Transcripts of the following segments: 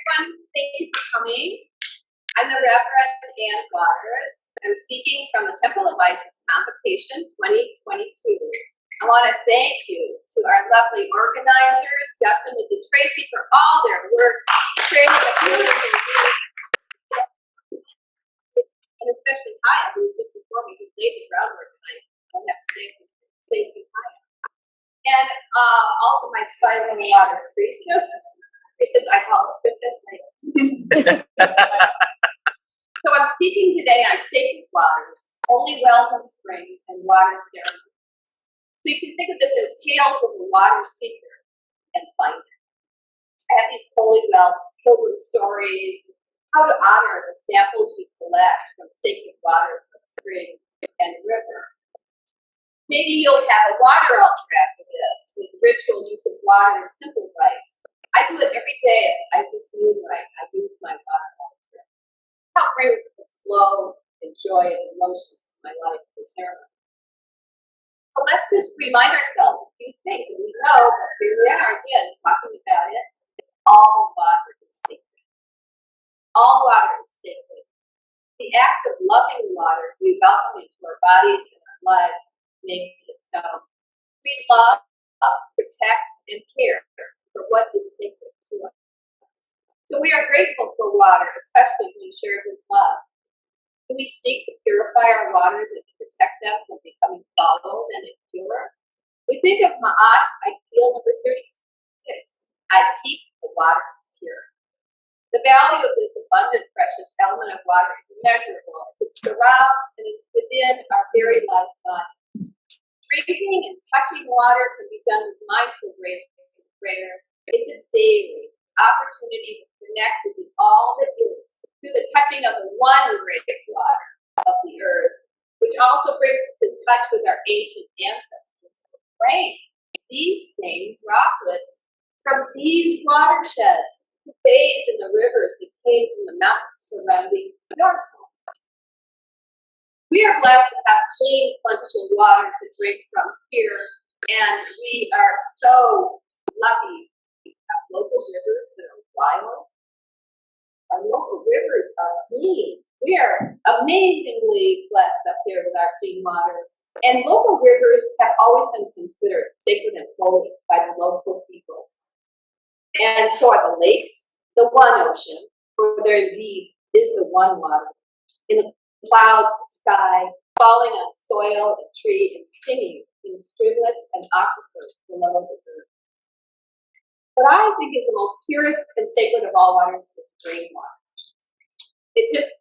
everyone. Thank you for coming. I'm the Reverend Ann Waters. I'm speaking from the Temple of Isis Convocation 2022. I want to thank you to our lovely organizers, Justin and Tracy, for all their work creating the community. And especially Kaya, who was just before me, who laid the groundwork tonight. I don't have to say to Kaya. And also my sparkling water priestess. I call her Princess Leia. So I'm speaking today on sacred waters, holy wells and springs, and water ceremonies. So you can think of this as tales of the water seeker and finder. I have these holy wells filled with stories, how to honor the samples you collect from sacred waters of spring and river. Maybe you'll have a water altar after this, with ritual use of water and simple rites. I do it every day at the Isis Moonlight. I use my water altar. Help bring the flow and joy and emotions to my life and ceremony. So let's just remind ourselves a few things, and we know that here we are again talking about it. All water is sacred. All water is sacred. The act of loving water we welcome into our bodies and our lives makes it so. We love, protect, and care for what is sacred to us. So we are grateful for water, especially when shared with love. Do we seek to purify our waters and to protect them from becoming foul and impure? We think of Ma'at, ideal number 36. I keep the waters pure. The value of this abundant, precious element of water is immeasurable as it surrounds and is within our very life body. Drinking and touching water can be done with mindful grace and prayer. It's a daily opportunity to connect with the all that is through the touching of the one great water of the earth, which also brings us in touch with our ancient ancestors. Rain, these same droplets from these watersheds who bathed in the rivers that came from the mountains surrounding your home. We are blessed to have clean, plentiful water to drink from here, and we are so lucky to have local rivers that are wild. Our local rivers are clean. We are amazingly blessed up here with our clean waters. And local rivers have always been considered sacred and holy by the local peoples. And so are the lakes, the one ocean, for there indeed is the one water. In the clouds, the sky, falling on soil and tree, and singing in streamlets and aquifers below the earth. What I think is the most purest and sacred of all waters is rainwater. It just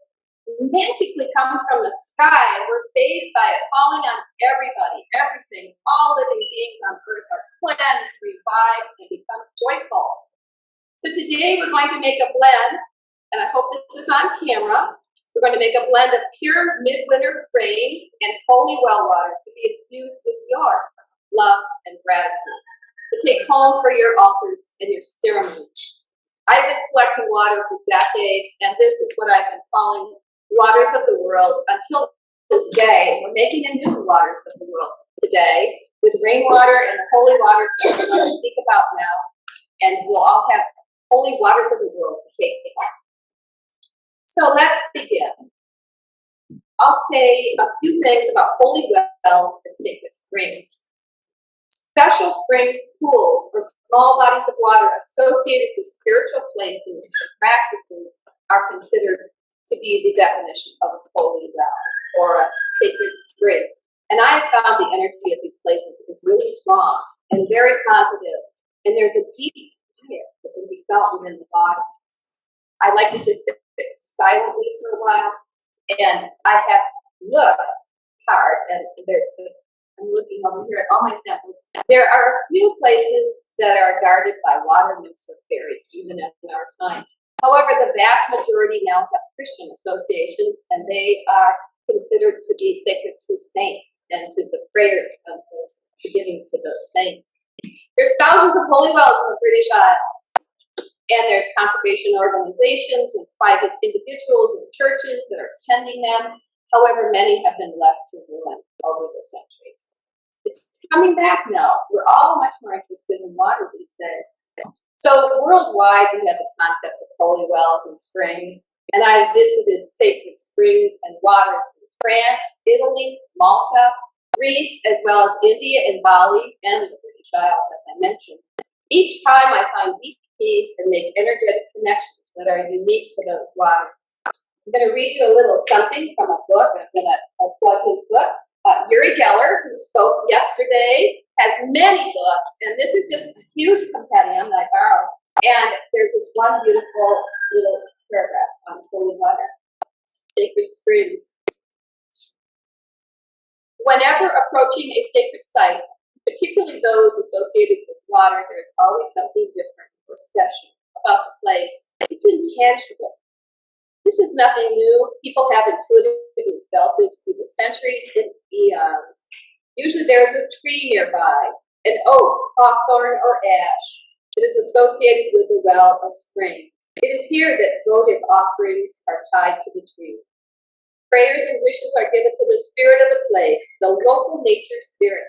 magically comes from the sky, and we're bathed by it, falling on everybody, everything. All living beings on earth are cleansed, revived, and become joyful. So today we're going to make a blend, and I hope this is on camera. We're going to make a blend of pure midwinter rain and holy well water to be infused with your love and gratitude to take home for your altars and your ceremonies. I've been collecting water for decades, and this is what I've been calling waters of the world until this day. We're making a new waters of the world today with rainwater and the holy waters that we're going to speak about now, and we'll all have holy waters of the world to take home. So let's begin. I'll say a few things about holy wells and sacred springs. Special springs, pools, or small bodies of water associated with spiritual places and practices are considered to be the definition of a holy well or a sacred spring. And I have found the energy of these places is really strong and very positive, and there's a deep fire that can be felt within the body. I like to just sit silently for a while, and I have looked hard, and I'm looking over here at all my samples. There are a few places that are guarded by water nymphs or fairies, even at our time. However, the vast majority now have Christian associations, and they are considered to be sacred to saints and to the prayers of those, to giving to those saints. There's thousands of holy wells in the British Isles. And there's conservation organizations and private individuals and churches that are tending them. However, many have been left to ruin over the centuries. It's coming back now. We're all much more interested in water these days. So worldwide, we have the concept of holy wells and springs. And I visited sacred springs and waters in France, Italy, Malta, Greece, as well as India and Bali and the British Isles, as I mentioned. Each time I find deep peace and make energetic connections that are unique to those waters. I'm going to read you a little something from a book. I'm going to plug his book. Uri Geller, who spoke yesterday, has many books, and this is just a huge compendium that I borrowed. And there's this one beautiful little paragraph on holy water, sacred springs. Whenever approaching a sacred site, particularly those associated with water, there's always something different or special about the place. It's intangible. This is nothing new. People have intuitively felt this through the centuries and eons. Usually there is a tree nearby, an oak, hawthorn, or ash that is associated with the well or spring. It is here that votive offerings are tied to the tree. Prayers and wishes are given to the spirit of the place, the local nature spirit.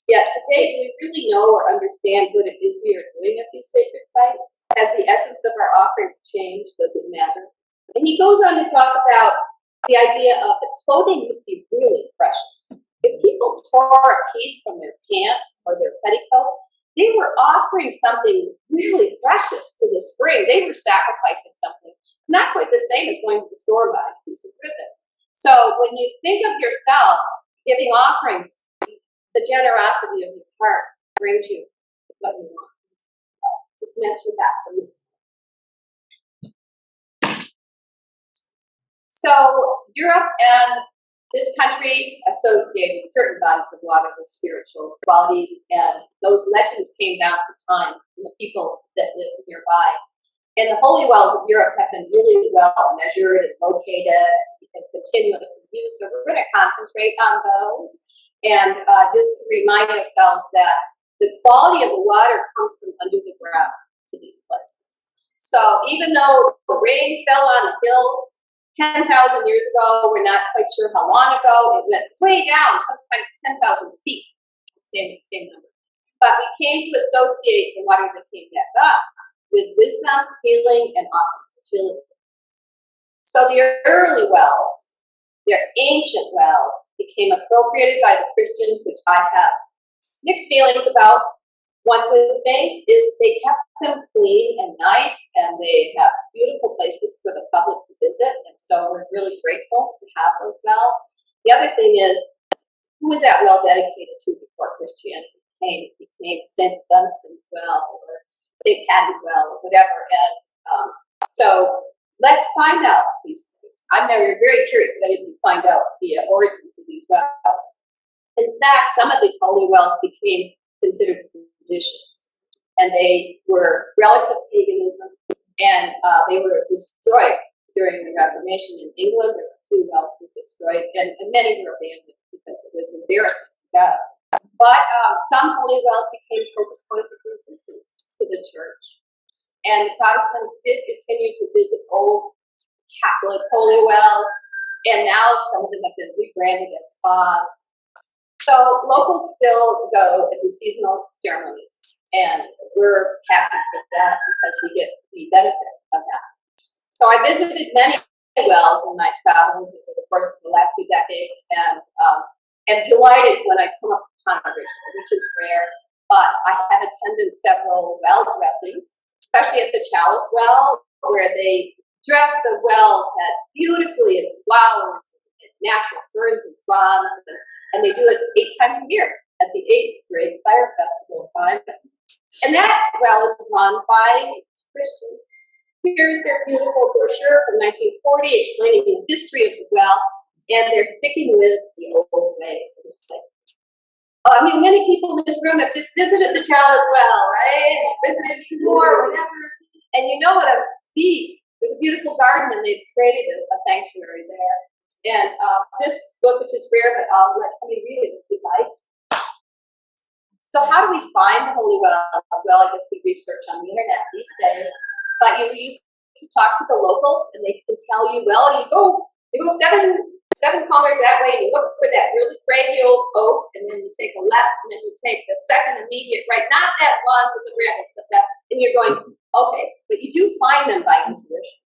Yet today, do we really know or understand what it is we are doing at these sacred sites? Has the essence of our offerings changed? Does it matter? And he goes on to talk about the idea of the clothing must be really precious. If people tore a piece from their pants or their petticoat, they were offering something really precious to the spring. They were sacrificing something. It's not quite the same as going to the store and buying a piece of ribbon. So when you think of yourself giving offerings, the generosity of your heart brings you what you want. Just mention that from this. So Europe and this country associated certain bodies of water with spiritual qualities, and those legends came down through time from the people that lived nearby. And the holy wells of Europe have been really well measured and located and continuously used, so we're going to concentrate on those. And just to remind ourselves that the quality of the water comes from under the ground to these places. So even though the rain fell on the hills 10,000 years ago, we're not quite sure how long ago, it went way down, sometimes 10,000 feet, same number. But we came to associate the water that came back up with wisdom, healing, and often fertility. So the early wells, their ancient wells, became appropriated by the Christians, which I have mixed feelings about. One good thing is they kept them clean and nice, and they have beautiful places for the public to visit, and so we're really grateful to have those wells. The other thing is, who was that well dedicated to before Christianity came? It became St. Dunstan's well, or St. Patty's well, or whatever, and so let's find out these things. I'm very curious that I didn't find out the origins of these wells. In fact, some of these holy wells became considered seditious, and they were relics of paganism, and they were destroyed during the Reformation in England. There were 2 wells were destroyed, and many were abandoned because it was embarrassing to God. But some holy wells became focus points of resistance to the church, and the Protestants did continue to visit old Catholic holy wells, and now some of them have been rebranded as spas. So locals still go to seasonal ceremonies, and we're happy for that because we get the benefit of that. So I visited many wells in my travels over the course of the last few decades, and am delighted when I come upon a ritual, which is rare, but I have attended several well dressings, especially at the Chalice Well, where they dress the well beautifully in flowers and natural ferns and fronds, and they do it 8 times a year at the 8th Great Fire Festival times. And that well is run by Christians. Here's their beautiful brochure from 1940 explaining the history of the well, and they're sticking with the old ways. And it's like, many people in this room have just visited the Chalice Well, right? Visited some more, whatever. And you know what I'm speaking. There's a beautiful garden, and they've created a sanctuary there. And this book, which is rare, but I'll let somebody read it if you'd like. So how do we find the holy wells? Well, I guess we research on the internet these days. But you used to talk to the locals, and they can tell you, well, you go 7 7 corners that way, and you look for that really craggy old oak, and then you take a left, and then you take the second immediate right, not that one with the brambles, but that, and you're going, okay, but you do find them by intuition.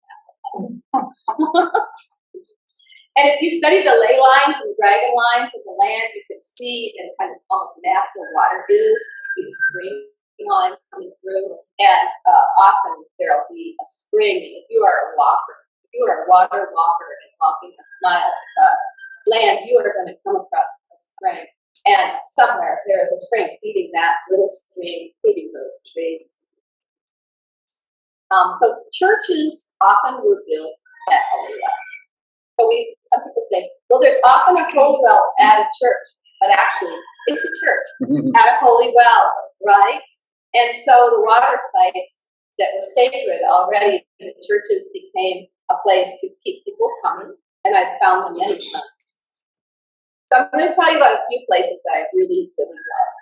And if you study the ley lines and the dragon lines of the land, you can see and kind of almost map where water is. You can see the stream lines coming through, and often there'll be a spring. And if you are a walker, if you are a water walker and walking miles across land, you are going to come across a spring. And somewhere there is a spring feeding that little stream, feeding those trees. So churches often were built at holy wells. So some people say, well, there's often a holy well at a church, but actually it's a church at a holy well, right? And so the water sites that were sacred already, the churches became a place to keep people coming, and I've found them many times. So I'm going to tell you about a few places that I really, really love.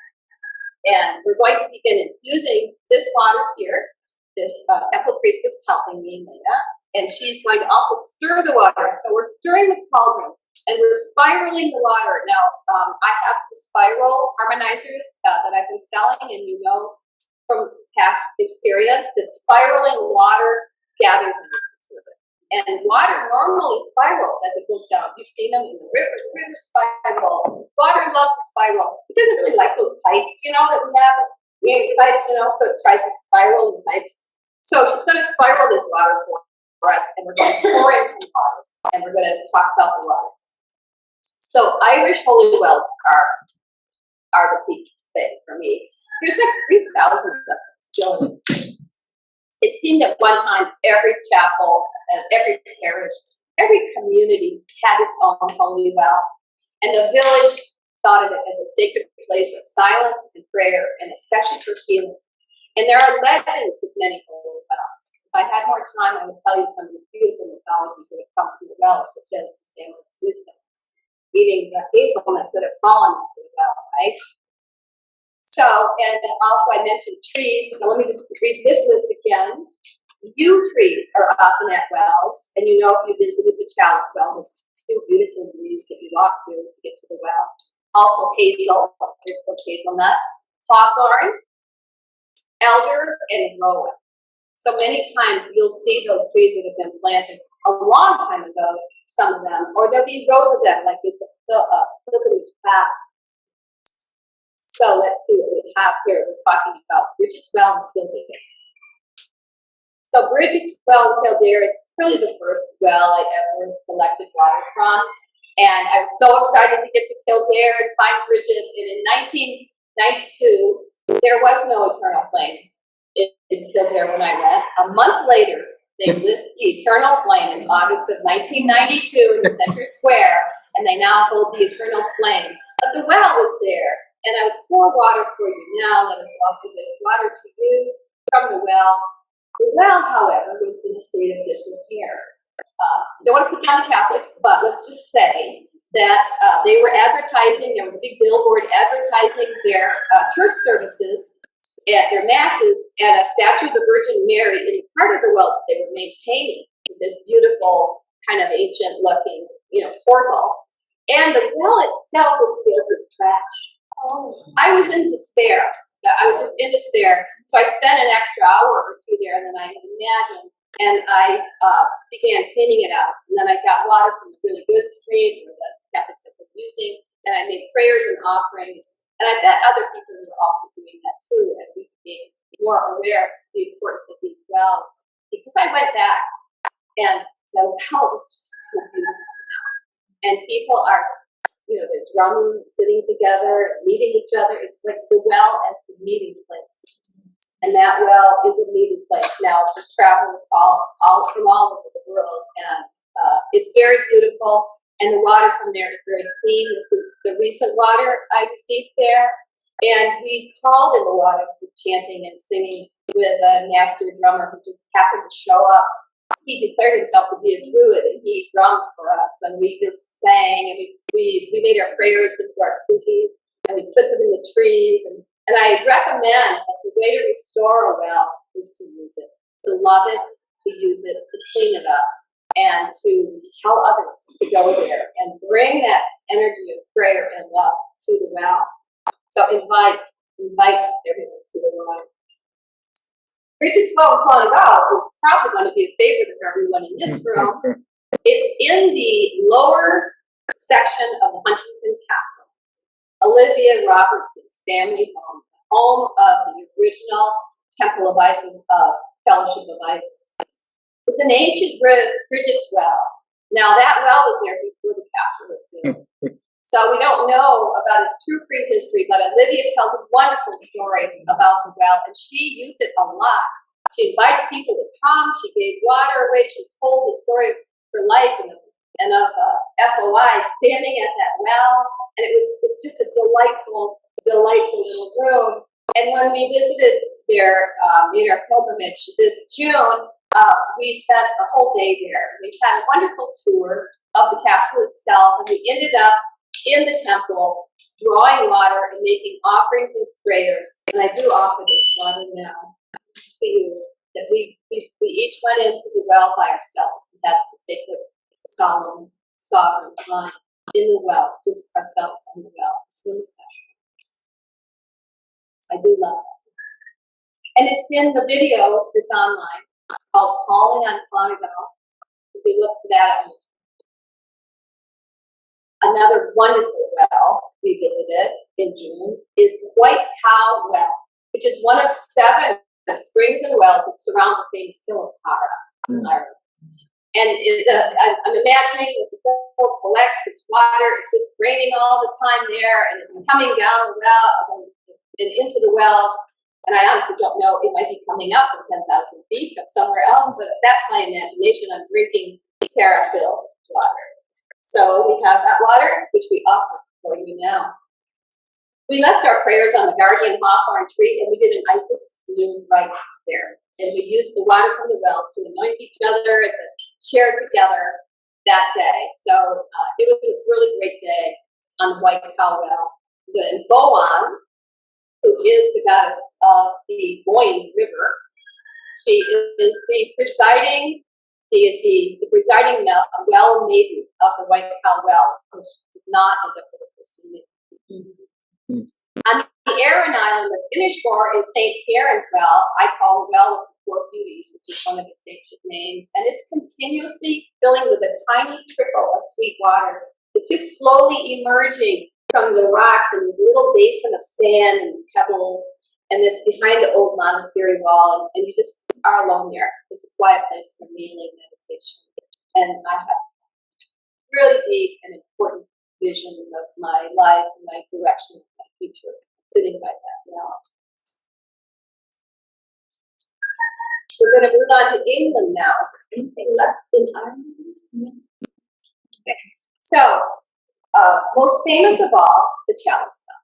And we're going to begin infusing this water here. This temple priestess helping me, Lena, and she's going to also stir the water. So we're stirring the cauldron, and we're spiraling the water. Now, I have some spiral harmonizers that I've been selling, and you know from past experience that spiraling water gathers into it. And water normally spirals as it goes down. You've seen them in the river. The river spiral. Water loves to spiral. It doesn't really like those pipes, that we have. Pipes, so it tries to spiral in pipes. So she's going to spiral this water for us, and we're going to pour in some waters, and we're going to talk about the waters. So Irish holy wells are the big thing for me. There's like 3,000 of them still in existence. It seemed at one time every chapel and every parish, every community had its own holy well, and the village thought of it as a sacred place of silence and prayer, and especially for healing. And there are legends with many holy wells. If I had more time, I would tell you some of the beautiful mythologies that have come from the well, such as the salmon of wisdom, eating the hazelnuts that have fallen into the well, right? So, and also I mentioned trees. So let me just read this list again. Yew trees are often at wells, and if you visited the Chalice well, there's 2 beautiful views that you walk through to get to the well. Also hazel, there's those hazelnuts, hawthorn, elder, and rowan. So many times you'll see those trees that have been planted a long time ago, some of them, or there'll be rows of them, like it's a pilgrimage path. So let's see what we have here. We're talking about Brigit's Well in Kildare. So Brigit's Well in Kildare is really the first well I ever collected water from. And I was so excited to get to Kildare and find Brigit. And in 1992, there was no eternal flame in Kildare when I went. A month later, they lit the eternal flame in August of 1992 in the center square, and they now hold the eternal flame. But the well was there, and I would pour water for you now. Let us offer this water to you from the well. The well, however, was in a state of disrepair. Don't want to put down the Catholics, but let's just say that they were advertising. There was a big billboard advertising their church services at their masses, and a statue of the Virgin Mary in part of the well that they were maintaining, this beautiful kind of ancient looking, portal. And the well itself was filled with trash. I was in despair. I was just in despair. So I spent an extra hour or 2 there than I had imagined, and I began cleaning it out. And then I got water from a really good stream where the Catholics had been using, and I made prayers and offerings. And I bet other people were also doing that too, as we became more aware of the importance of these wells. Because I went back, and the well was just so beautiful. And people are, they're drumming, sitting together, meeting each other. It's like the well as the meeting place. And that well is a meeting place. Now, the travelers all from all over the world, and it's very beautiful. And the water from there is very clean. This is the recent water I received there. And we called in the water through chanting and singing with a master drummer who just happened to show up. He declared himself to be a druid, and he drummed for us. And we just sang, and we made our prayers into our cooties, and we put them in the trees. And I recommend that the way to restore a well is to use it, to love it, to use it, to clean it up. and to tell others to go there and bring that energy of prayer and love to the well. So invite everyone to the well. Brigit's Well is probably going to be a favorite of everyone in this room. It's in the lower section of the Huntington Castle, Olivia Robertson's family home of the original Temple of Isis, Fellowship of Isis. It's an ancient Brigit's Well. Now that well was there before the castle was built. So we don't know about its true prehistory, but Olivia tells a wonderful story about the well, and she used it a lot. She invited people to come, she gave water away, she told the story of her life and of FOI standing at that well, and it's just a delightful little room. And when we visited there, made our pilgrimage this June, we spent a whole day there. We had a wonderful tour of the castle itself, and we ended up in the temple, drawing water and making offerings and prayers. And I do offer this water now to you, that we each went into the well by ourselves. And that's the sacred, solemn, sovereign line in the well, just ourselves on the well. It's really special. I do love it. And it's in the video that's online. It's called Calling on Clonigal. If you look for that on YouTube. Another wonderful well we visited in June is the White Cow Well, which is one of 7 springs and wells that surround the famous hill of Tara in Ireland. And I'm imagining that the hill collects its water. It's just raining all the time there, and it's coming down the well and into the wells. And I honestly don't know, it might be coming up from 10,000 feet from somewhere else, but that's my imagination. I'm drinking Tara-filled water. So we have that water, which we offer for you now. We left our prayers on the guardian hawthorn tree, and we did an Isis noon right there. And we used the water from the well to anoint each other and to share together that day. So it was a really great day on the White Cow Well. And Boan, who is the goddess of the Boyne River, she is the presiding deity, the presiding well maiden of the White Cow Well, which did not end up with a person. On the Aran Island of Inishmore is St. Kieran's Well. I call the Well of the Four Beauties, which is one of its ancient names, and it's continuously filling with a tiny trickle of sweet water. It's just slowly emerging from the rocks in this little basin of sand and pebbles, and it's behind the old monastery wall, and you just are alone there. It's a quiet place for kneeling meditation. And I have really deep and important visions of my life and my direction of my future sitting by that well. We're going to move on to England now. Is there anything left in Ireland? Okay. So, most famous of all, the Chalice Well.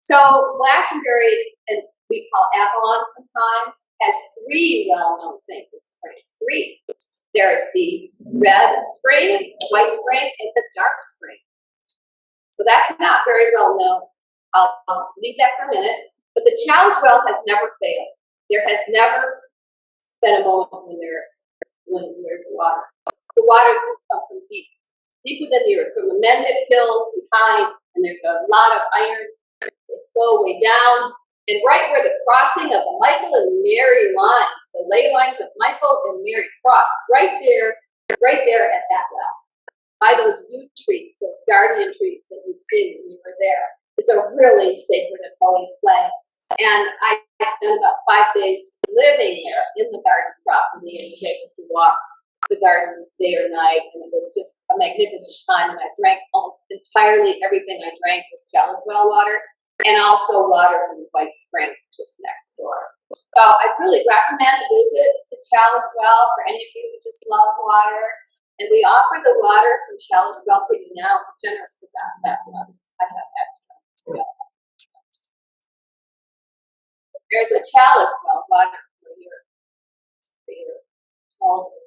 So Glastonbury, and we call Avalon sometimes, has 3 well-known sacred springs. 3. There's the red spring, the white spring, and the dark spring. So that's not very well known. I'll leave that for a minute. But the Chalice Well has never failed. There has never been a moment when there's water. The water will come from deep within the earth, from the Mendip Hills behind, and there's a lot of iron. They flow way down, and right where the crossing of the Michael and Mary lines, the ley lines of Michael and Mary cross, right there at that well, by those yew trees, those guardian trees that you've seen when you were there. It's a really sacred and holy place. And I spent about 5 days living there in the garden property and was able to walk the gardens day or night, and it was just a magnificent time. And I drank almost entirely everything I drank was Chalice Well water, and also water from the White Spring just next door. So I really recommend a visit to Chalice Well for any of you who just love water. And we offer the water from Chalice Well for you now. I'm generous with that water. I have extra. There's a Chalice Well water for your altar.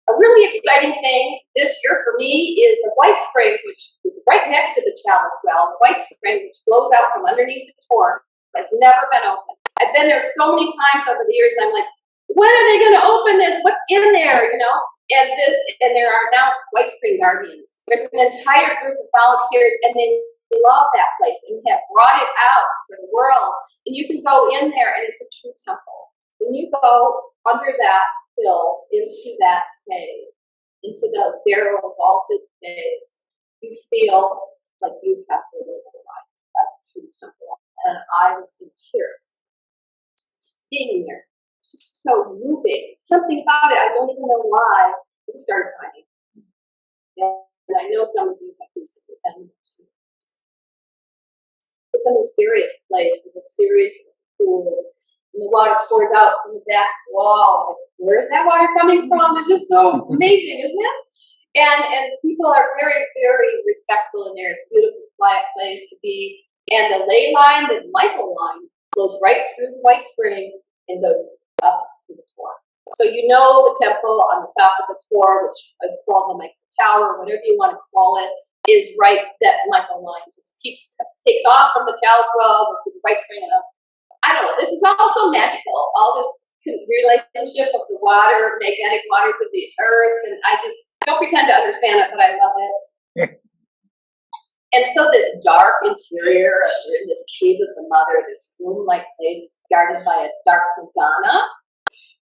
A really exciting thing this year for me is the White Spring, which is right next to the Chalice Well. The White Spring, which flows out from underneath the torrent, has never been open. I've been there so many times over the years, and I'm like, when are they going to open this? What's in there, you know? And there are now White Spring Guardians. There's an entire group of volunteers, and they love that place and have brought it out for the world. And you can go in there, and it's a true temple. When you go under that hill into that cave, into the barrel vaulted caves, you feel like you have to live a life at a true temple. And I was in tears just being there. It's just so moving. Something about it, I don't even know why, I started crying. And I know some of you have recently been there too. It's a mysterious place with a series of pools, and the water pours out from the back wall. Like, where is that water coming from? It's just so amazing, isn't it? And people are very, very respectful in there. It's a beautiful, quiet place to be. And the ley line, the Michael line, goes right through the White Spring and goes up to the Tor. So you know the temple on the top of the Tor, which is called the Michael Tower, whatever you want to call it, is right. That Michael line just takes off from the Chalice Well, goes to the White Spring, and up. I don't know. This is also magical. All this relationship of the water, magnetic waters of the earth, and I just don't pretend to understand it, but I love it. And so this dark interior, in this cave of the mother, this room-like place guarded by a dark Madonna,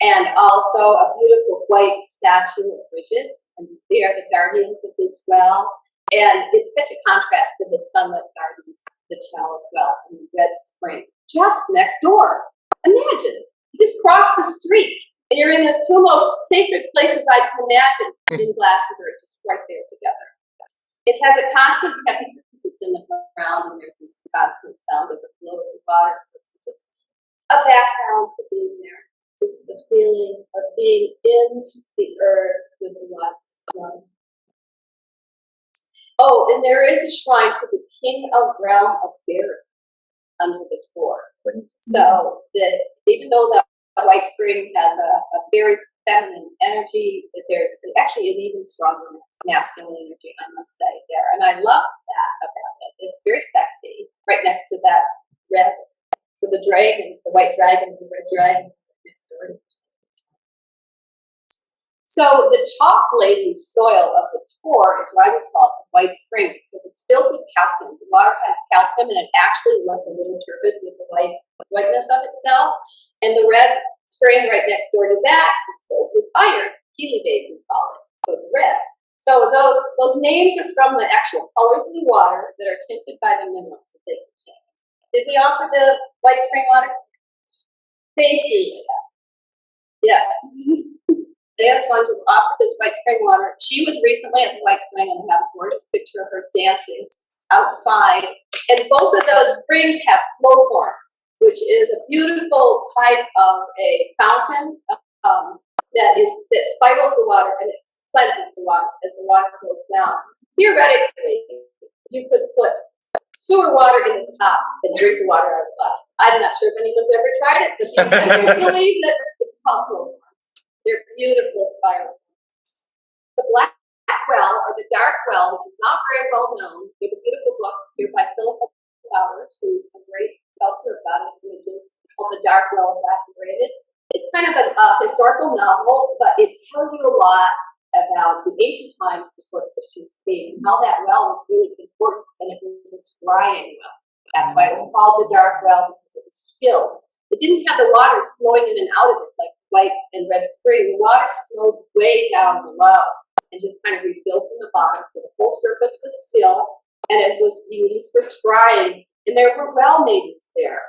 and also a beautiful white statue of Brigit, and they are the guardians of this well. And it's such a contrast to the sunlit gardens, the Chalice Well, and the Red Spring, just next door. Imagine, you just cross the street, and you're in the two most sacred places I can imagine in Glastonbury, just right there together. It has a constant temperature because it's in the ground, and there's this constant sound of the flow of the water. So it's just a background for being there. Just the feeling of being in the earth with the waters. Oh, and there is a shrine to the King of Realm of Fairy under the Tor. So that even though the White Spring has a very feminine energy, that there's actually an even stronger masculine energy, I must say, there. And I love that about it. It's very sexy, right next to that red. So the dragons, the white dragon and the red dragon next door. So the chalk laden soil of the Tor is why we call it the White Spring, because it's filled with calcium. The water has calcium, and it actually looks a little turbid with the whiteness of itself. And the red spring right next door to that is filled with iron, helibate we call it, so it's red. So those names are from the actual colors of the water that are tinted by the minerals that they contain. Did we offer the White Spring water? Thank you, Leah. Yes. Leah's going to offer this White Spring water. She was recently at the White Spring, and I have a gorgeous picture of her dancing outside. And both of those springs have flow forms, which is a beautiful type of a fountain that spirals the water and it cleanses the water as the water flows down. Theoretically, you could put sewer water in the top and drink the water out of the bottom. I'm not sure if anyone's ever tried it, but I just believe that it's called flow forms. They're beautiful spirals. The black well, or the dark well, which is not very well known, there's a beautiful book here by Philip Waters, who's a great sculptor of goddess images, called The Dark Well of Glastonbury. It's kind of a historical novel, but it tells you a lot about the ancient times before Christians came, and how that well was really important, and it was a scrying well. That's why it was called the Dark Well, because it was still. It didn't have the waters flowing in and out of it like White and Red Spring. The waters flowed way down below and just kind of rebuilt from the bottom, so the whole surface was still, and it was being used for scrying. And there were well maidens there.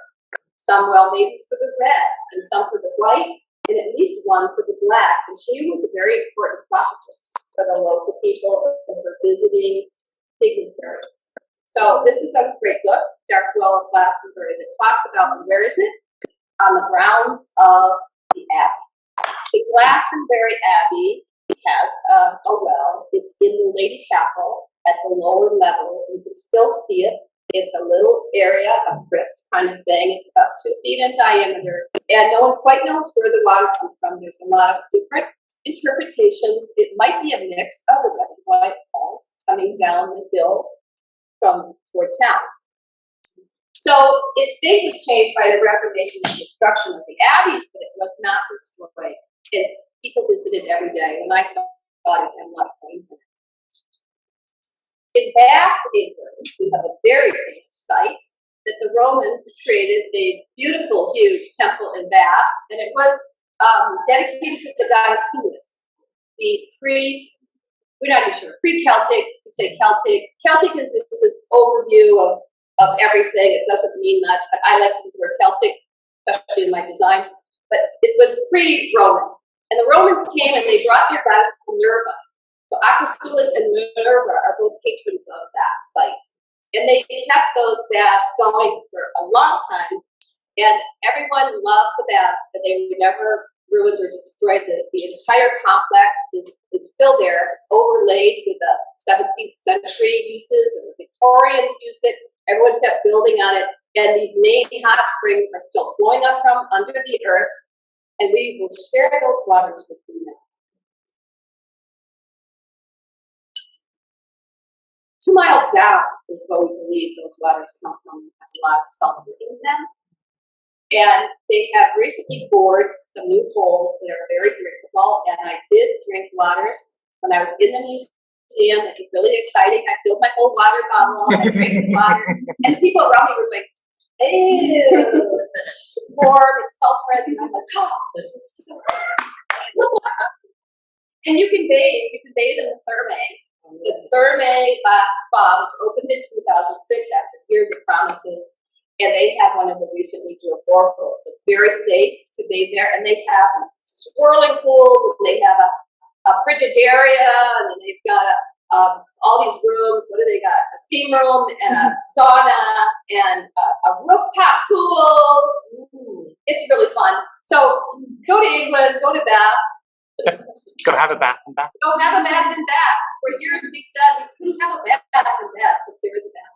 Some well maidens for the red, and some for the white, and at least one for the black. And she was a very important prophetess for the local people and for visiting dignitaries. So this is a great book, Dark Well of Glastonbury, that talks about where is it? On the grounds of the Abbey. The Glastonbury Abbey has a well. It's in the Lady Chapel at the lower level. You can still see it. It's a little area, a crypt kind of thing. It's about 2 feet in diameter, and no one quite knows where the water comes from. There's a lot of different interpretations. It might be a mix of the red and white falls coming down the hill from toward town. So its fate was changed by the Reformation and destruction of the abbeys, but it was not destroyed. And people visited every day. When I saw it, I had a lot of coins in it. In Bath, England, we have a very famous site that the Romans created a beautiful, huge temple in Bath, and it was dedicated to the goddess Sulis. We're not even sure, pre-Celtic, we say Celtic. Celtic is this overview of everything. It doesn't mean much, but I like to use the word Celtic, especially in my designs. But it was pre-Roman. And the Romans came and they brought their goddess Minerva. So Aquasulis and Minerva are both patrons of that site. And they kept those baths going for a long time. And everyone loved the baths, but they were never ruined or destroyed. The entire complex is still there. It's overlaid with the 17th century uses, and the Victorians used it. Everyone kept building on it. And these main hot springs are still flowing up from under the earth. And we will share those waters with you now. 2 miles down is what we believe those waters come from. It has a lot of sulfur in them. And they have recently bored some new holes that are very drinkable. And I did drink waters when I was in the museum. It was really exciting. I filled my whole water bottle. I drank the water. And the people around me were like, ew, it's warm, it's sulfurous. And I'm like, oh, this is so And you can bathe in the thermae. The Thermae Spa, which opened in 2006 after years of promises, and they have one of the recently geothermal pools, so it's very safe to bathe there. And they have these swirling pools, and they have a frigidaria, and then they've got all these rooms. What do they got? A steam room and a sauna and a rooftop pool. It's really fun. So go to England, go to Bath. Go have a bath and bath. Go have a bath and bath. For years we said we couldn't have a bath and bath, but there is a bath.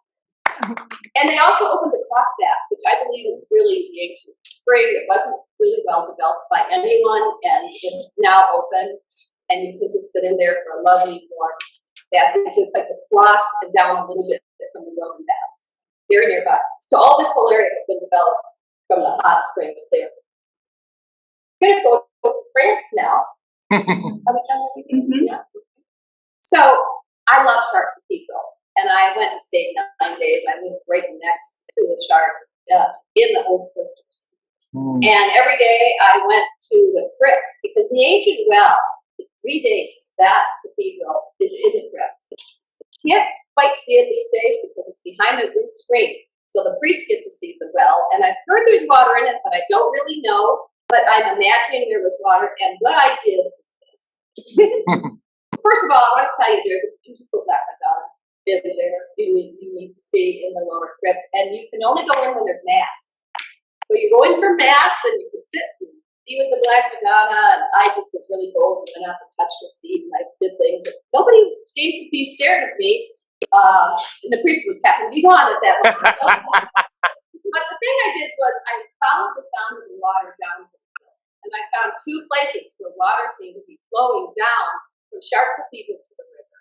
And they also opened the cross bath, which I believe is really the ancient spring. It wasn't really well developed by anyone, and it's now open. And you can just sit in there for a lovely warm bath. It's like a cross and down a little bit from the Roman baths. They're nearby. So all this whole area has been developed from the hot springs there. We're going to go to France now. Are we done with everything? Yeah. So I love Chartres Cathedral, and I went and stayed 9 days. I lived right next to the Chartres in the old cloisters. And every day I went to the crypt because the ancient well, it predates that cathedral, is in the crypt. You can't quite see it these days because it's behind the root screen. So the priests get to see the well, and I've heard there's water in it, but I don't really know. But I'm imagining there was water, and what I did was this. First of all, I want to tell you there's a beautiful black Madonna in there you need to see in the lower crypt, and you can only go in when there's Mass. So you go in for Mass, and you can sit and be with the black Madonna, and I just was really bold and went up and touched her feet, and I did things that nobody seemed to be scared of me, and the priest was happy to be gone at that moment. But the thing I did was I followed the sound of the water down the hill, and I found 2 places where water seemed to be flowing down from Chartres Cathedral to the river.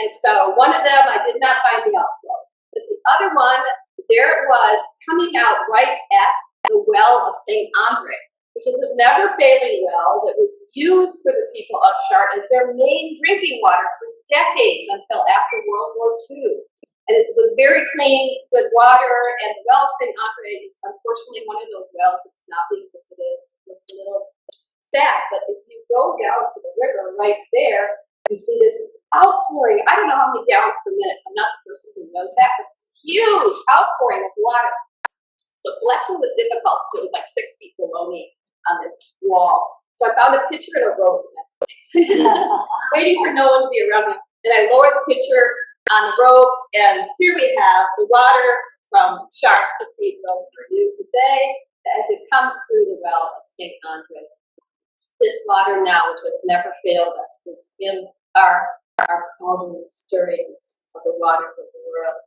And so one of them I did not find the outflow, but the other one, there it was coming out right at the well of Saint Andre, which is a never-failing well that was used for the people of Chartres as their main drinking water for decades until after World War II. And it was very clean, good water, and the well of St. Andre is unfortunately one of those wells that's not being visited. It's a little sad, but if you go down to the river right there, you see this outpouring. I don't know how many gallons per minute. I'm not the person who knows that, but it's huge outpouring of water. So collection was difficult. It was like 6 feet below me on this wall. So I found a pitcher and a rope, waiting for no one to be around me. Then I lowered the pitcher on the rope, and here we have the water from Chartres Cathedral for you today as it comes through the well of St. Andre. This water now, which has never failed us, is in our calming stirrings of the waters of the world.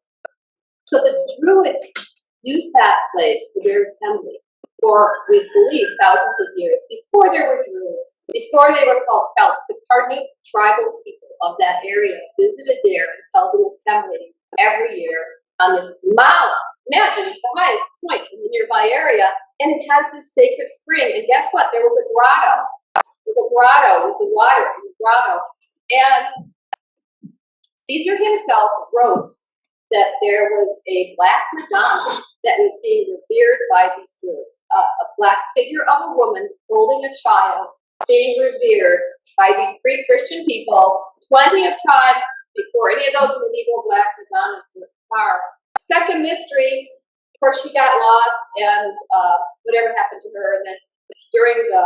So the Druids used that place for their assembly for, we believe, thousands of years before there were Druids, before they were called Celts. The Carnute tribal people of that area visited there and held an assembly every year on this mount. Imagine it's the highest point in the nearby area, and it has this sacred spring. And guess what? There was a grotto. There's a grotto with the water in the grotto. And Caesar himself wrote that there was a black Madonna that was being revered by these Druids. A black figure of a woman holding a child being revered by these pre-Christian people plenty of time before any of those medieval black Madonnas were carved. Such a mystery. Of course, she got lost, and whatever happened to her. And then during the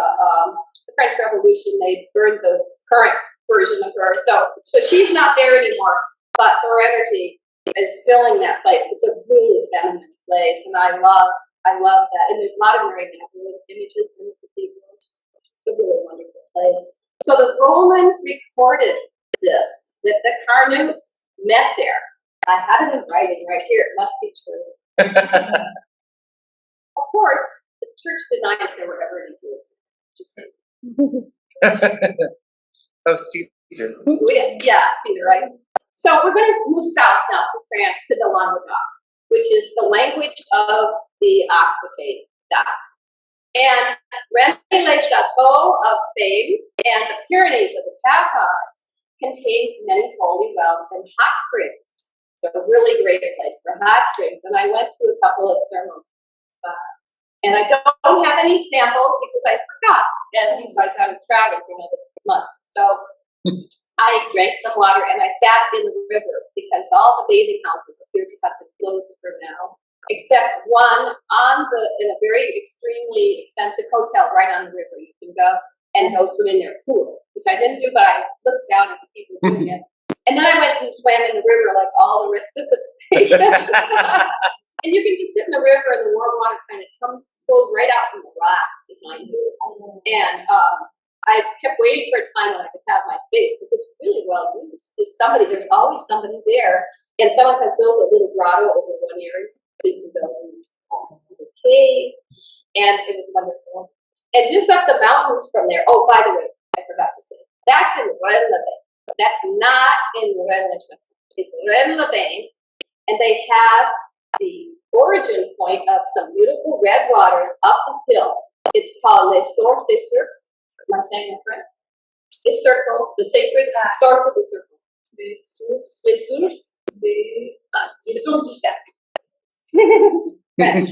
French Revolution, they burned the current version of her. So she's not there anymore, but her energy is filling that place. It's a really feminine place, and I love that. And there's a lot of Mary Magdalene images in the cathedral. It's a really wonderful place. So the Romans recorded this, that the Carnutes met there. I have it in writing right here. It must be true. Of course, the church denies there were ever any Jews. Just saying. Oh, Caesar. Yeah, Caesar, right? So we're going to move south now to France, to the Languedoc, which is the language of the Aquitaine. And Rennes-le-Château of fame and the Pyrenees of the Cathars contains many holy wells and hot springs. So a really great place for hot springs. And I went to a couple of thermal spots. And I don't have any samples because I forgot. And besides, I was traveling for another month. So I drank some water and I sat in the river because all the bathing houses appear to have been closed for now, except one in a very extremely expensive hotel right on the river. You can go and go swim in their pool, which I didn't do, but I looked down at the people doing it. And then I went and swam in the river like all the rest of the patients. And you can just sit in the river and the warm water kind of flows right out from the rocks behind you. And I kept waiting for a time when I could have my space because it's really well used. There's always somebody there. And someone has built a little grotto over one area. So you can go in the cave. And it was wonderful. And just up the mountain from there, oh, by the way, I forgot to say, that's in Rennes-le-Bain. That's not in Rennes-le-Château. It's Rennes-le-Bain. And they have the origin point of some beautiful red waters up the hill. It's called Les Sources des Cercles. Am I saying that correct? It's circle, the sacred source of the circle. Les sources du cercle. French.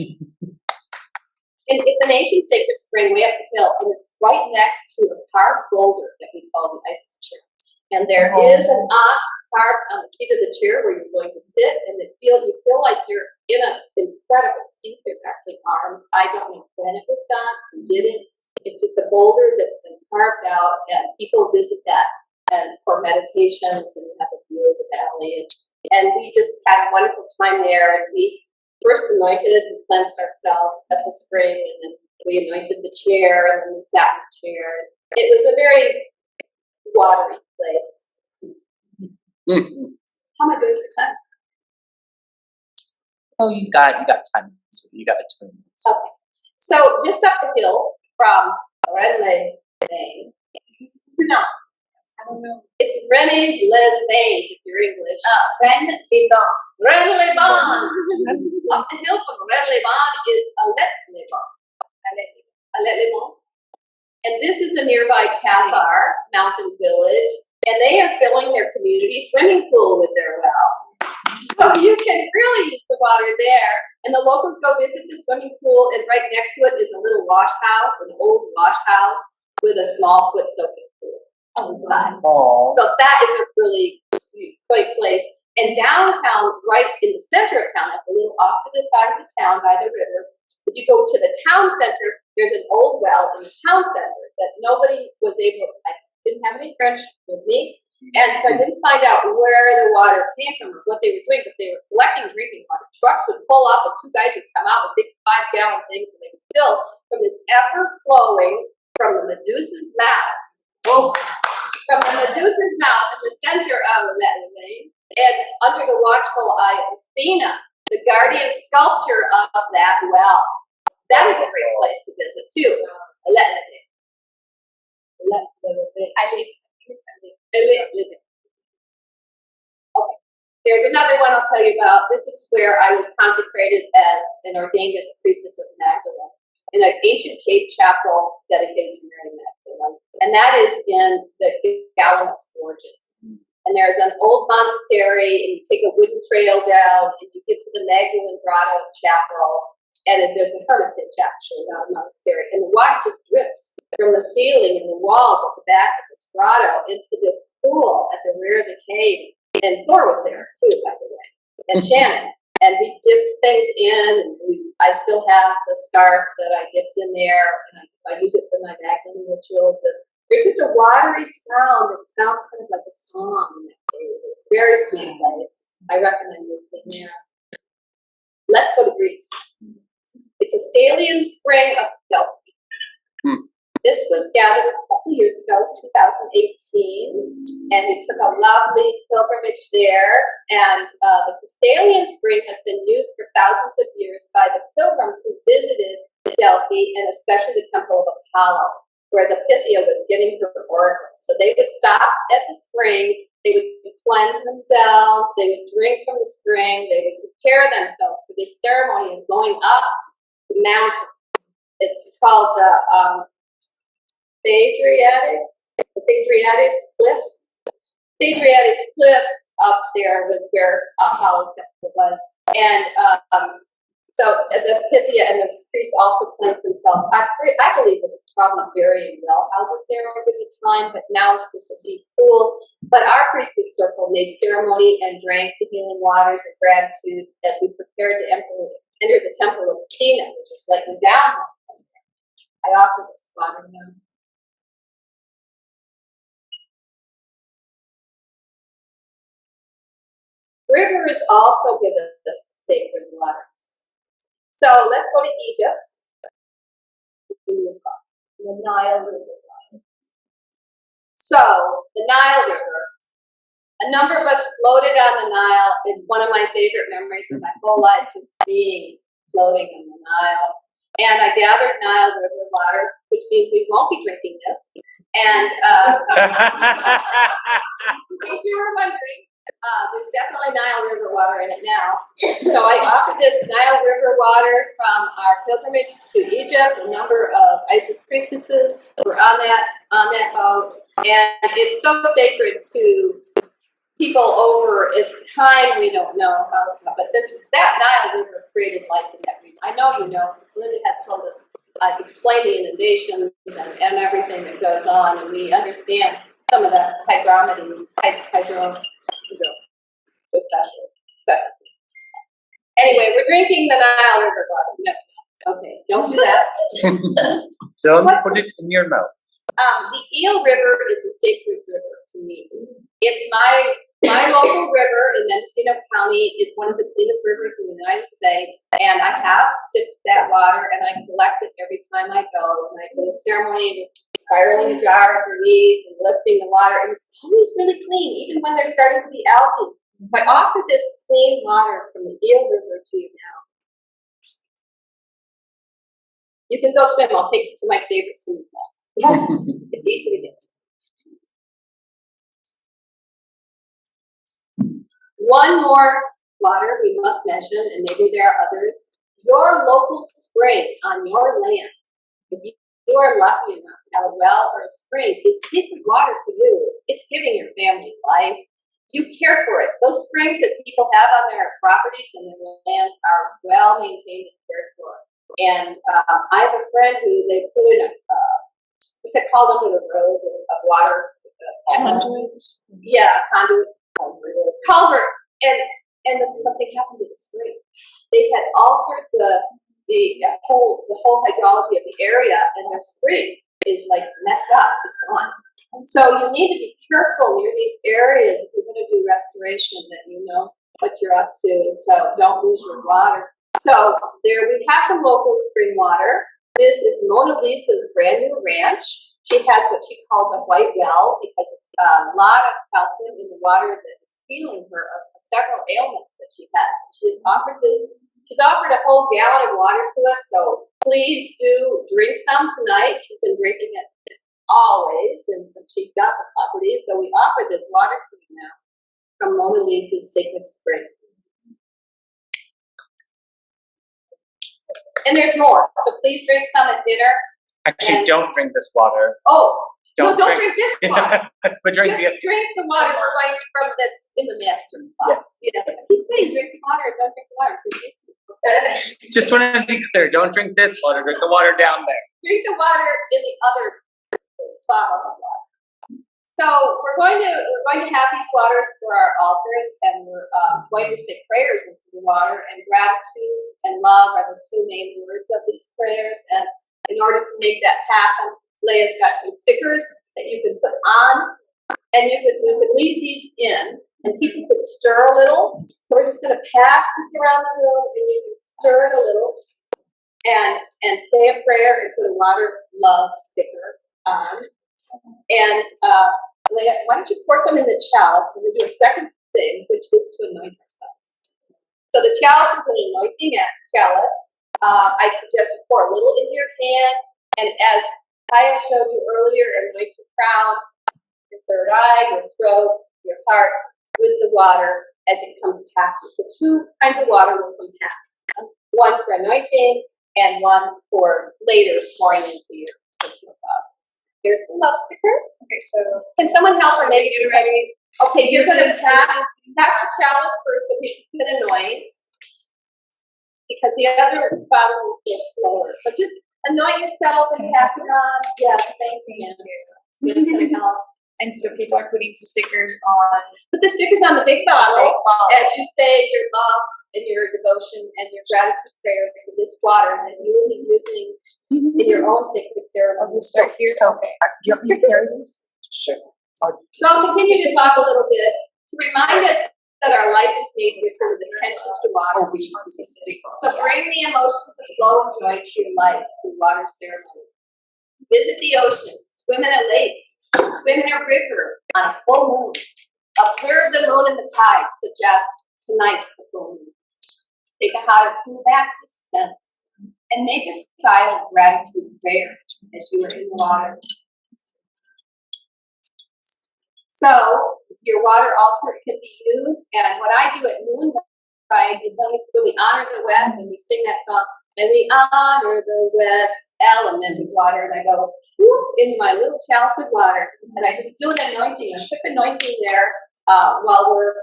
It's an ancient sacred spring way up the hill, and it's right next to a carved boulder that we call the Isis chair. And there is an ox carved on the seat of the chair where you're going to sit, and you feel like you're in an incredible seat. There's actually arms. I don't know when it was done, who did it. It's just a boulder that's been carved out, and people visit that and for meditations and have a view of the valley. And we just had a wonderful time there, and we first anointed and cleansed ourselves at the spring, and then we anointed the chair, and then we sat in the chair. It was a very watery place. How am I doing for time? Oh, you got time. You got 20 minutes. Okay. So just up the hill from Rennes-le-Bain. Pronounce it. I don't know. It's Rennes-les-Bains if you're English. Rennes-les-Bains. Rennes-les-Bains. Up the hill from Rennes-les-Bains is Alette-les-Bains. Alette-les-Bains. And this is a nearby Cathar mountain village, and they are filling their community swimming pool with their well. So you can really use the water there. And the locals go visit the swimming pool, and right next to it is a little wash house, an old wash house with a small foot soaking pool inside. Aww. So that is a really great place. And downtown, right in the center of town, that's a little off to the side of the town by the river. If you go to the town center, there's an old well in the town center that nobody was able, I didn't have any French with me, and so I didn't find out where the water came from or what they were doing, but they were collecting drinking water. Trucks would pull up and two guys would come out with big 5-gallon things so they could fill from this ever flowing from the Medusa's mouth. Whoa. From the Medusa's mouth in the center of Lane, and under the watchful eye of Athena, the guardian sculpture of that well. That is a great place to visit too. Okay. There's another one I'll tell you about. This is where I was consecrated as and ordained as a priestess of Magdalene in an ancient cave chapel dedicated to Mary Magdalene. And that is in the Galamus Gorges. And there's an old monastery, and you take a wooden trail down, and you get to the Magdalene Grotto Chapel. And there's a hermitage, actually, not a monastery. And the water just drips from the ceiling and the walls at the back of this grotto into this pool at the rear of the cave. And Thor was there, too, by the way, and Shannon. And we dipped things in, and I still have the scarf that I dipped in there, and I use it for my Magdalene rituals. And there's just a watery sound that sounds kind of like a song in that cave. It's a very sweet place. I recommend visiting there. Let's go to Greece. The Castalian Spring of Delphi. This was gathered a couple years ago, 2018, and we took a lovely pilgrimage there. And the Castalian Spring has been used for thousands of years by the pilgrims who visited Delphi, and especially the Temple of Apollo, where the Pythia was giving her oracles. So they would stop at the spring, they would cleanse themselves, they would drink from the spring, they would prepare themselves for this ceremony of going up the mountain. It's called the Phaedriades Cliffs. Phaedriades Cliffs up there was where Apollo's temple was. And so the Pythia and the priests also cleansed themselves. I believe it was probably burying well houses there over the time, but now it's just a deep pool. But our priestess circle made ceremony and drank the healing waters of gratitude as we prepared to enter the Temple of Athena, which is slightly down. I offered this water now. Rivers also give us sacred waters. So let's go to Egypt. The Nile River. So the Nile River. A number of us floated on the Nile. It's one of my favorite memories of my whole life, just floating on the Nile. And I gathered Nile River water, which means we won't be drinking this. And in case you were wondering, there's definitely Nile River water in it now. So I offered this Nile River water from our pilgrimage to Egypt. A number of Isis priestesses were on that boat, and it's so sacred to people over its time. We don't know how, but that Nile River created life in that region. I know you know, because Linda has told us, explained the inundations and everything that goes on, and we understand some of the hydro, especially. But anyway, we're drinking the Nile River water. No, okay, don't do that. Don't put it in your mouth. The Eel River is a sacred river to me. It's my local river in Mendocino County. It's one of the cleanest rivers in the United States, and I have sipped that water, and I collect it every time I go. And I do a ceremony with spiraling a jar underneath and lifting the water, and it's always really clean, even when there's starting to be algae. I offer this clean water from the Eel River to you now. You can go swim. I'll take you to my favorite swimming pool. Yeah, it's easy to get to. One more water we must mention, and maybe there are others. Your local spring on your land. If you are lucky enough to have a well or a spring, is sacred water to you. It's giving your family life. You care for it. Those springs that people have on their properties and their lands are well maintained and cared for. And I have a friend who they put in what's it called under the road of water? Conduit. Yeah, conduit. Culvert. And something happened to the spring. They had altered the whole hydrology of the area, and their spring is like messed up. It's gone. So you need to be careful near these areas if you're going to do restoration, that you know what you're up to, so don't lose your water. So there we have some local spring water. This is Mona Lisa's brand new ranch. She has what she calls a white well because it's a lot of calcium in the water that is healing her of several ailments that she has. She has offered this. She's offered a whole gallon of water to us, so please do drink some tonight. She's been drinking it always, and since she got the property, so we offer this water to you now. from Mona Lisa's Sacred Spring. And there's more, so please drink some at dinner. Actually, don't drink this water. Oh, don't drink this water. But drink Just drink the water right from that's in the master box. Yes. I keep saying drink the water, don't drink the water. Just want to be clear, don't drink this water, drink the water down there. Drink the water in the other bottle of water. So we're going to have these waters for our altars, and we're going to say prayers into the water, and gratitude and love are the two main words of these prayers. And in order to make that happen, Leia's got some stickers that you can put on, and we could leave these in, and people could stir a little. So we're just going to pass this around the room, and you can stir it a little, and say a prayer and put a water love sticker on. And Leia, why don't you pour some in the chalice, and we'll do a second thing, which is to anoint ourselves. So the chalice is an anointing chalice. I suggest you pour a little into your hand, and as Kaya showed you earlier, anoint your crown, your third eye, your throat, your heart with the water as it comes past you. So two kinds of water will come past. One for anointing and one for later pouring into your personal love. Here's the love stickers. Okay, so can someone help her make it ready? Okay, you're going to pass the chalice first so people can anoint, because the other bottle will go slower. So just anoint yourself and pass it on. Yes, thank you. It's going to help. And so people are putting stickers on. Put the stickers on the big bottle as you say your love and your devotion and your gratitude prayers for this water that you will be using in your own sacred ceremony. We'll start here. Okay. You want me to carry this? Sure. So I'll continue to talk a little bit to remind us that our life is made richer with attention to water. So bring the emotions of flow and joy to your life through water ceremony. Visit the ocean, swim in a lake, swim in a river on a full moon. Observe the moon and the tide, suggest tonight the full moon. Take a hot and cool back this sense, and make a silent gratitude prayer as you are in the water. So your water altar can be used, and what I do at noontime is when we honor the West, and we sing that song, and we honor the West element of water, and I go whoop, into my little chalice of water, and I just do an anointing, a quick anointing there while we're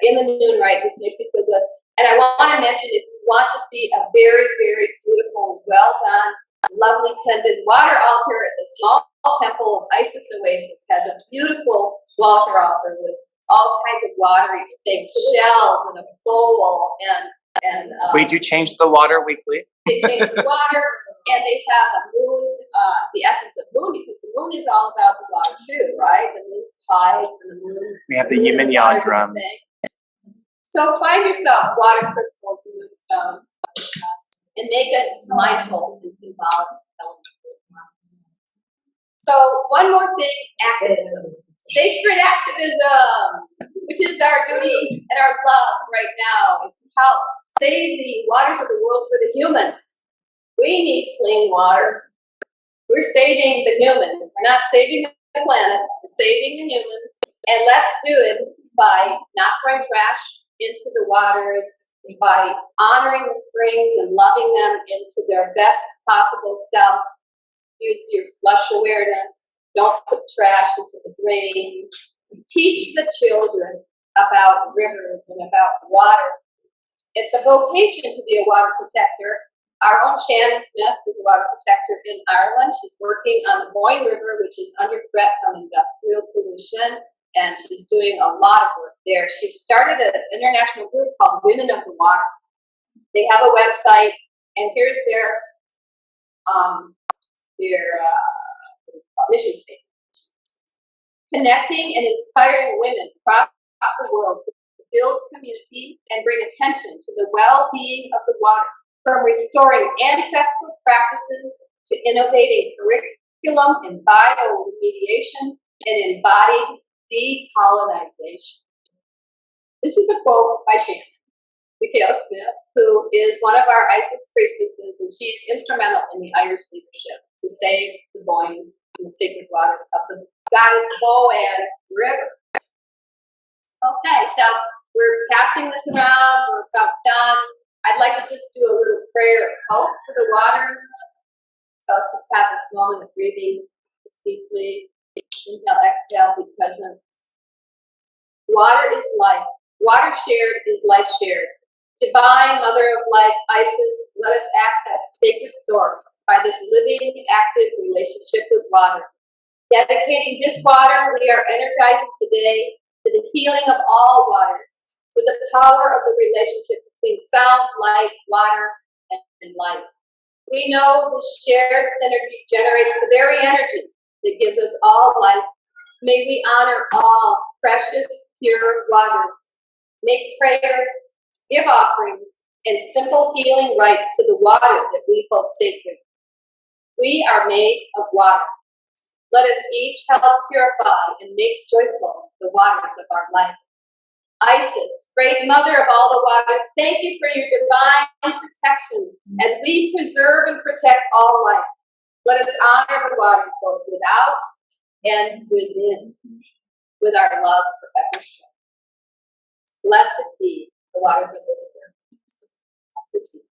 in the noon rite, just makes me feel good. And I want to mention, if you want to see a very, very beautiful, well done, lovely tended water altar at the small Temple of Isis Oasis, has a beautiful water altar with all kinds of water. You can take shells and a bowl and Wait, you change the water weekly? They change the water, and they have a moon, the essence of moon, because the moon is all about the water too, right? The moon's tides and the moon. We have the yin and yang drum. So find yourself water crystals and moonstones, and make it mindful and symbolic element. So one more thing, activism. Sacred activism, which is our duty and our love right now, is to help save the waters of the world for the humans. We need clean water. We're saving the humans. We're not saving the planet. We're saving the humans. And let's do it by not throwing trash into the waters, by honoring the springs and loving them into their best possible self. Use your flush awareness. Don't put trash into the drains. Teach the children about rivers and about water. It's a vocation to be a water protector. Our own Shannon Smith is a water protector in Ireland. She's working on the Boyne River, which is under threat from industrial pollution, and she's doing a lot of work there. She started an international group called Women of the Water. They have a website, and here's their mission statement. Connecting and inspiring women across the world to build community and bring attention to the well-being of the water, from restoring ancestral practices to innovating curriculum and bioremediation and embodied decolonization. This is a quote by Shannon Smith, who is one of our Isis priestesses, and she's instrumental in the Irish leadership to save the Boyne and the sacred waters of the goddess Bowen River. Okay, so we're passing this around, we're about done. I'd like to just do a little prayer of hope for the waters. So let's just have this moment of breathing just deeply. Inhale, exhale, be present. Water is life. Water shared is life shared. Divine Mother of Life, Isis, let us access sacred source by this living, active relationship with water. Dedicating this water, we are energizing today to the healing of all waters, with the power of the relationship between sound, light, water, and life. We know the shared synergy generates the very energy that gives us all life. May we honor all precious, pure waters. Make prayers, give offerings, and simple healing rites to the water that we hold sacred. We are made of water. Let us each help purify and make joyful the waters of our life. Isis, great mother of all the waters, thank you for your divine protection as we preserve and protect all life. Let us honor the waters both without and within, with our love forever shown. Blessed be the waters of this earth.